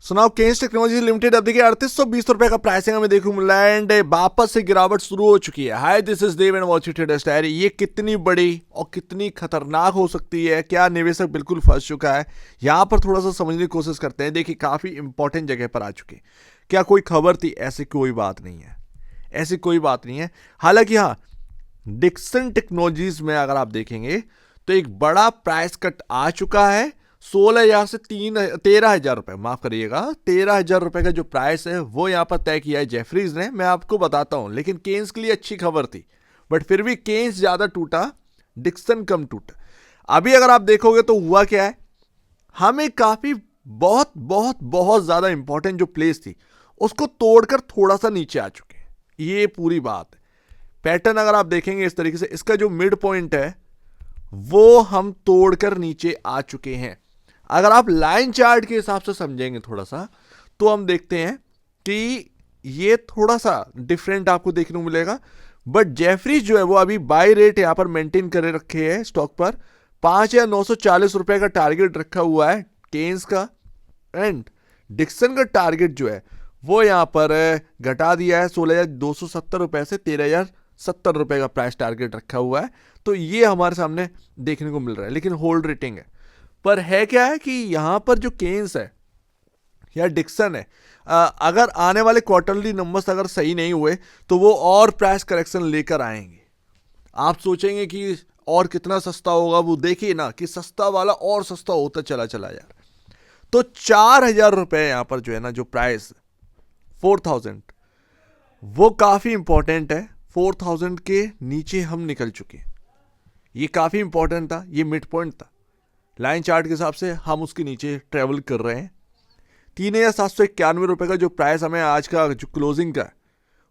सुनाओ Keynes technology limited अब देखिए 3820 रुपए का प्राइसिंग हमें देखने को मिल रहा है एंड वापस से गिरावट शुरू हो चुकी है। Hi this is Dev and watch it traders diary. ये कितनी बड़ी और कितनी खतरनाक हो सकती है, क्या निवेशक बिल्कुल फंस चुका है, यहाँ पर थोड़ा सा समझने की कोशिश करते हैं। देखिए काफी इंपॉर्टेंट जगह पर आ चुके हैं। क्या कोई खबर थी? ऐसी कोई बात नहीं है, ऐसी कोई बात नहीं है। हालांकि हाँ, डिक्सन टेक्नोलॉजीज में अगर आप देखेंगे तो एक बड़ा प्राइस कट आ चुका है। 16,000 से 13,000 रुपए, माफ करिएगा 13,000 रुपए का जो प्राइस है वो यहां पर तय किया है जेफरीज ने। मैं आपको बताता हूं, लेकिन केन्स के लिए अच्छी खबर थी, बट फिर भी केन्स ज्यादा टूटा, डिक्सन कम टूटा। अभी अगर आप देखोगे तो हुआ क्या है, हमें काफी बहुत बहुत बहुत ज्यादा इंपॉर्टेंट जो प्लेस थी उसको तोड़कर थोड़ा सा नीचे आ चुके हैं। ये पूरी बात है। पैटर्न अगर आप देखेंगे इस तरीके से, इसका जो मिड पॉइंट है वो हम तोड़कर नीचे आ चुके हैं। अगर आप लाइन चार्ट के हिसाब से समझेंगे थोड़ा सा, तो हम देखते हैं कि ये थोड़ा सा डिफरेंट आपको देखने को मिलेगा। बट जेफरीज जो है वो अभी बाई रेट यहां पर मेंटेन करे रखे हैं स्टॉक पर। 5,940 रुपए का टारगेट रखा हुआ है केन्स का, एंड डिक्सन का टारगेट जो है वो यहां पर घटा दिया है 16,270 रुपए से 13,070 रुपए का प्राइस टारगेट रखा हुआ है। तो ये हमारे सामने देखने को मिल रहा है, लेकिन होल्ड रेटिंग है। पर है क्या है कि यहां पर जो केन्स है या डिक्सन है, अगर आने वाले क्वार्टरली नंबर्स अगर सही नहीं हुए तो वो और प्राइस करेक्शन लेकर आएंगे। आप सोचेंगे कि और कितना सस्ता होगा, वो देखिए ना कि सस्ता वाला और सस्ता होता चला चला यार। तो 4,000 रुपए यहां पर जो है ना, जो प्राइस 4,000, वो काफी इंपॉर्टेंट है। 4,000 के नीचे हम निकल चुके हैं। ये काफी इंपॉर्टेंट था, ये मिड पॉइंट था। लाइन चार्ट के हिसाब से हम उसके नीचे ट्रेवल कर रहे हैं। 3,791 रुपए का जो प्राइस हमें आज का जो क्लोजिंग का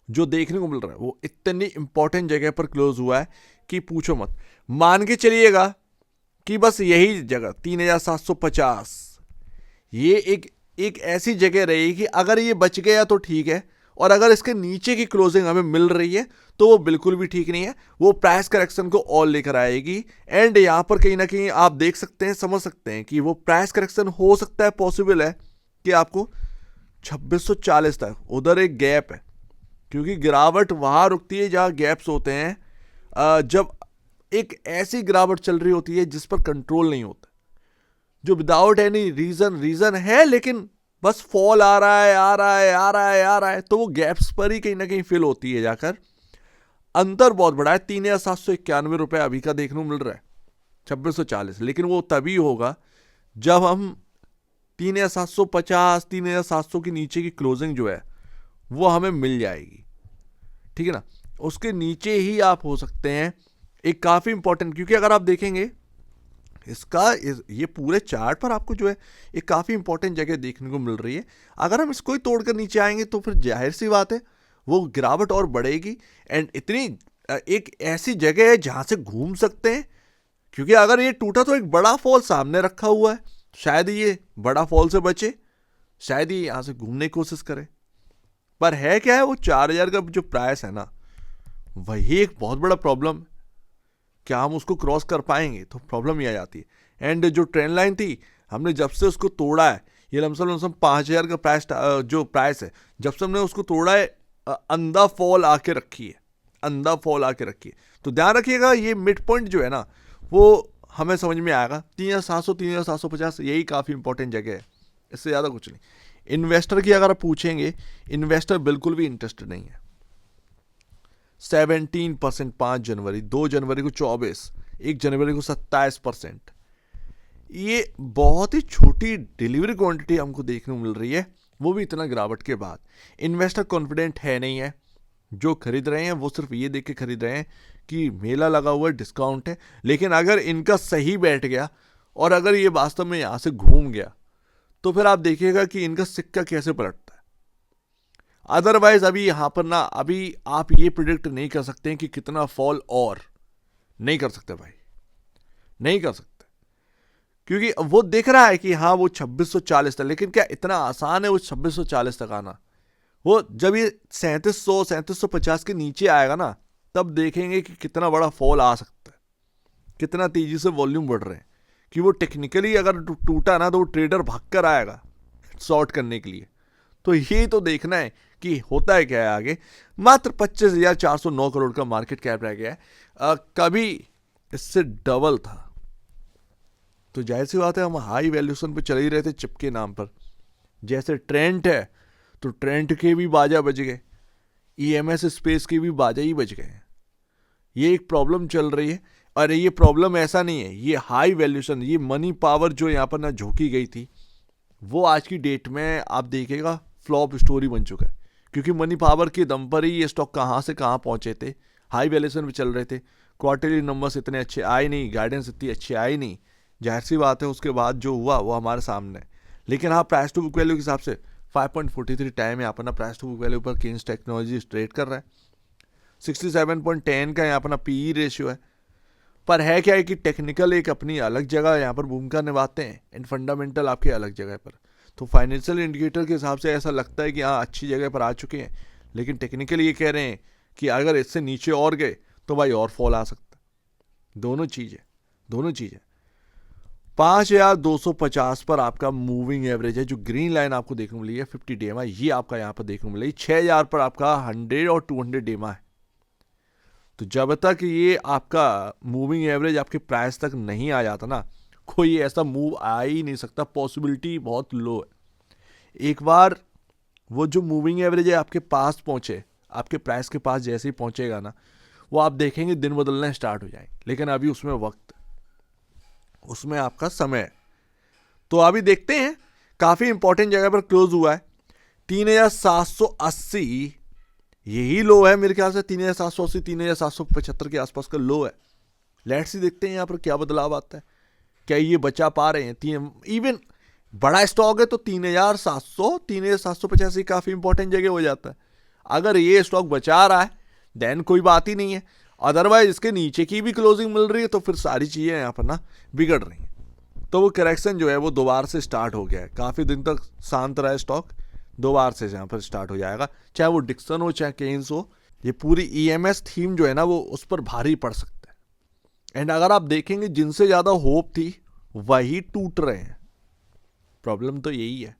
जो देखने को मिल रहा है वो इतनी इंपॉर्टेंट जगह पर क्लोज हुआ है कि पूछो मत। मान के चलिएगा कि बस यही जगह 3,750 ये एक ऐसी जगह रहेगी कि अगर ये बच गया तो ठीक है, और अगर इसके नीचे की क्लोजिंग हमें मिल रही है तो वो बिल्कुल भी ठीक नहीं है। वो प्राइस करेक्शन को और लेकर आएगी। एंड यहां पर कहीं ना कहीं आप देख सकते हैं, समझ सकते हैं कि वो प्राइस करेक्शन हो सकता है, पॉसिबल है कि आपको 2640 तक, उधर एक गैप है। क्योंकि गिरावट वहां रुकती है जहां गैप्स होते हैं, जब एक ऐसी गिरावट चल रही होती है जिस पर कंट्रोल नहीं होता, जो विदाउट एनी रीजन है, लेकिन बस फॉल आ रहा है आ रहा है आ रहा है आ रहा है, तो वो गैप्स पर ही कहीं ना कहीं फिल होती है जाकर। अंतर बहुत बड़ा है। 3,791 रुपए अभी का देखने को मिल रहा है 2640, लेकिन वो तभी होगा जब हम 3,750 3,700 के नीचे की क्लोजिंग जो है वो हमें मिल जाएगी। ठीक है ना, उसके नीचे ही आप हो सकते हैं। एक काफी इंपॉर्टेंट, क्योंकि अगर आप देखेंगे ये पूरे चार्ट पर आपको जो है एक काफी इंपॉर्टेंट जगह देखने को मिल रही है। अगर हम इसको ही तोड़कर नीचे आएंगे तो फिर जाहिर सी बात है वो गिरावट और बढ़ेगी। एंड इतनी एक ऐसी जगह है जहां से घूम सकते हैं, क्योंकि अगर ये टूटा तो एक बड़ा फॉल सामने रखा हुआ है, शायद ये बड़ा फॉल से बचे, शायद ये यहां से घूमने की कोशिश करे। पर है क्या है, वो 4,000 का जो प्राइस है ना, वही एक बहुत बड़ा प्रॉब्लम है। क्या हम उसको क्रॉस कर पाएंगे, तो प्रॉब्लम ही आ जाती है। एंड जो ट्रेंड लाइन थी, हमने जब से उसको तोड़ा है, ये लमसम 5,000 का प्राइस, जो प्राइस है, जब से हमने उसको तोड़ा है, अंधा फॉल आके रखी है, अंधा फॉल आके रखी है। तो ध्यान रखिएगा, ये मिड पॉइंट जो है ना वो हमें समझ में आएगा 3,700 3,750, यही काफ़ी इंपॉर्टेंट जगह है, इससे ज़्यादा कुछ नहीं। इन्वेस्टर की अगर आप पूछेंगे, इन्वेस्टर बिल्कुल भी इंटरेस्टेड नहीं है। 17%, 5 जनवरी, 2 जनवरी को 24, 1 जनवरी को 27%। ये बहुत ही छोटी डिलीवरी क्वांटिटी हमको देखने को मिल रही है, वो भी इतना गिरावट के बाद। इन्वेस्टर कॉन्फिडेंट है नहीं है, जो खरीद रहे हैं वो सिर्फ ये देख के खरीद रहे हैं कि मेला लगा हुआ है, डिस्काउंट है। लेकिन अगर इनका सही बैठ गया और अगर ये वास्तव में यहां से घूम गया तो फिर आप देखिएगा कि इनका सिक्का कैसे पलटता है। अदरवाइज अभी यहां पर ना, अभी आप ये प्रिडिक्ट नहीं कर सकते हैं कि कितना फॉल, और नहीं कर सकते भाई, नहीं कर सकते। क्योंकि वो दिख रहा है कि हाँ वो 2640 तक, लेकिन क्या इतना आसान है वो 2640 तक आना? वो जब ये 3700 3750 के नीचे आएगा ना, तब देखेंगे कि कितना बड़ा फॉल आ सकता है, कितना तेजी से वॉल्यूम बढ़ रहे हैं। कि वो टेक्निकली अगर टूटा ना तो वो ट्रेडर भाग कर आएगा, सॉर्ट करने के लिए। तो ये तो देखना है कि होता है क्या है आगे। मात्र 25,409 करोड़ का मार्केट कैप रह गया है, कभी इससे डबल था। तो जाहिर सी बात है हम हाई वैल्यूएशन पे चल ही रहे थे चिप के नाम पर। जैसे ट्रेंड है तो ट्रेंड के भी बाजा बज गए, ईएमएस स्पेस के भी बाजा ही बज गए। ये एक प्रॉब्लम चल रही है। और ये प्रॉब्लम ऐसा नहीं है, ये हाई वैल्यूएशन, ये मनी पावर जो यहाँ पर ना झोंकी गई थी, वो आज की डेट में आप देखिएगा फ्लॉप स्टोरी बन चुका है। क्योंकि मनी पावर के दम पर ही ये स्टॉक कहाँ से कहाँ पहुंचे थे, हाई वैल्यूएशन पे चल रहे थे, क्वार्टरली नंबर्स इतने अच्छे आए नहीं, गाइडेंस इतनी अच्छी आई नहीं। जाहिर सी बात है उसके बाद जो हुआ वो हमारे सामने। लेकिन हाँ, प्राइस टू बुक वैल्यू के हिसाब से 5.43 टाइम यहाँ पर ना प्राइस टू बुक वैल्यू पर केन्स टेक्नोलॉजी ट्रेड कर रहा है। 67.10 का यहाँ पर ना पीई रेशियो है। पर है क्या है कि टेक्निकल एक अपनी अलग जगह यहाँ पर भूमिका निभाते हैं एंड फंडामेंटल आपके अलग जगह पर। तो फाइनेंशियल इंडिकेटर के हिसाब से ऐसा लगता है कि हाँ अच्छी जगह पर आ चुके हैं, लेकिन टेक्निकल ये कह रहे हैं कि अगर इससे नीचे और गए तो भाई और फॉल आ सकता है। दोनों चीज़ें 5,250 पर आपका मूविंग एवरेज है, जो ग्रीन लाइन आपको देखने को मिली है 50 डेमा, ये आपका यहाँ पर देखने को मिली। 6,000 पर आपका 100 और 200 डेमा है। तो जब तक ये आपका मूविंग एवरेज आपके प्राइस तक नहीं आ जाता ना, कोई ऐसा मूव आ ही नहीं सकता, पॉसिबिलिटी बहुत लो है। एक बार वो जो मूविंग एवरेज है आपके पास पहुंचे, आपके प्राइस के पास जैसे ही पहुंचेगा ना, वो आप देखेंगे दिन बदलना स्टार्ट हो जाएंगे। लेकिन अभी उसमें वक्त, उसमें आपका समय। तो अभी देखते हैं, काफ़ी इंपॉर्टेंट जगह पर क्लोज हुआ है 3,780, यही लो है मेरे ख्याल से। 3,780 3,775 के आसपास का लो है। लेट्स ही देखते हैं यहाँ पर क्या बदलाव आता है, क्या ये बचा पा रहे हैं। इवन बड़ा स्टॉक है तो 3,700 3,785 काफ़ी इंपॉर्टेंट जगह हो जाता है। अगर ये स्टॉक बचा रहा है देन कोई बात ही नहीं है, अदरवाइज इसके नीचे की भी क्लोजिंग मिल रही है तो फिर सारी चीज़ें यहाँ पर ना बिगड़ रही हैं। तो वो करेक्शन जो है वो दोबारा से स्टार्ट हो गया है। काफ़ी दिन तक शांत रहा है स्टॉक, दोबारा से यहाँ पर स्टार्ट हो जाएगा। चाहे वो डिक्सन हो चाहे केन्स हो, ये पूरी ईएमएस थीम जो है ना वो उस पर भारी पड़ सकता है। एंड अगर आप देखेंगे जिनसे ज़्यादा होप थी वही टूट रहे हैं। प्रॉब्लम तो यही है।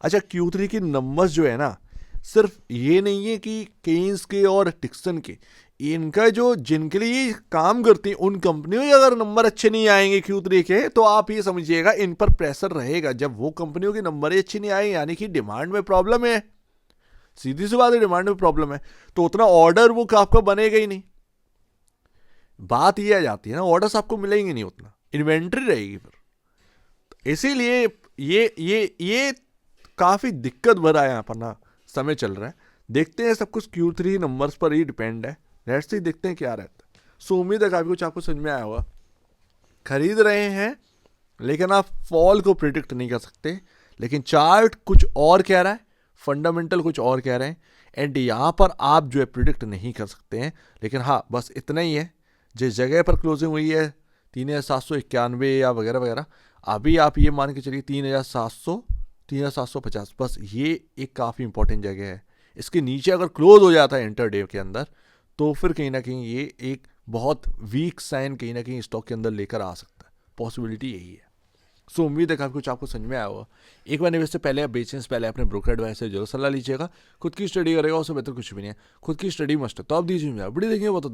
अच्छा, Q3 के नंबर्स जो है ना, सिर्फ ये नहीं है कि केन्स के और डिक्सन के, इनका जो जिनके लिए ये काम करती हैं उन कंपनियों के अगर नंबर अच्छे नहीं आएंगे Q3 के, तो आप ये समझिएगा इन पर प्रेशर रहेगा। जब वो कंपनियों के नंबर ही अच्छे नहीं आएंगे यानी कि डिमांड में प्रॉब्लम है, सीधी सी बात है, डिमांड में प्रॉब्लम है, तो उतना ऑर्डर वो आपका बनेगा ही नहीं। बात ये आ जाती है ना, ऑर्डर्स आपको मिलेंगे नहीं, उतना इन्वेंट्री रहेगी फिर। इसीलिए ये काफ़ी दिक्कत भरा है यहाँ पर ना समय चल रहा है। देखते हैं, सब कुछ Q3 नंबर्स पर ही डिपेंड है। लेट्स सी देखते हैं क्या रहता है। सो उम्मीद है काफ़ी कुछ आपको समझ में आया होगा। खरीद रहे हैं लेकिन आप फॉल को प्रिडिक्ट नहीं कर सकते, लेकिन चार्ट कुछ और कह रहा है, फंडामेंटल कुछ और कह रहे हैं, एंड यहाँ पर आप जो है प्रिडिक्ट नहीं कर सकते हैं। लेकिन हाँ, बस इतना ही है, जिस जगह पर क्लोजिंग हुई है 3,791 या वगैरह वगैरह, अभी आप ये मान के चलिए 3,700 3,750, बस ये एक काफ़ी इंपॉर्टेंट जगह है। इसके नीचे अगर क्लोज हो जाता है इंटर डे के अंदर, तो फिर कहीं ना कहीं ये एक बहुत वीक साइन कहीं ना कहीं स्टॉक के अंदर लेकर आ सकता है। पॉसिबिलिटी यही है। सो उम्मीद है काफ़ी कुछ आपको समझ में आया होगा। एक बार निवेश से पहले, बेचने से पहले अपने ब्रोकर एडवाइस से जरूर सलाह लीजिएगा। खुद की स्टडी करेगा उससे बेहतर कुछ भी नहीं है। खुद की स्टडी मस्ट है, तो आप दीजिए, बड़ी देखिए बहुत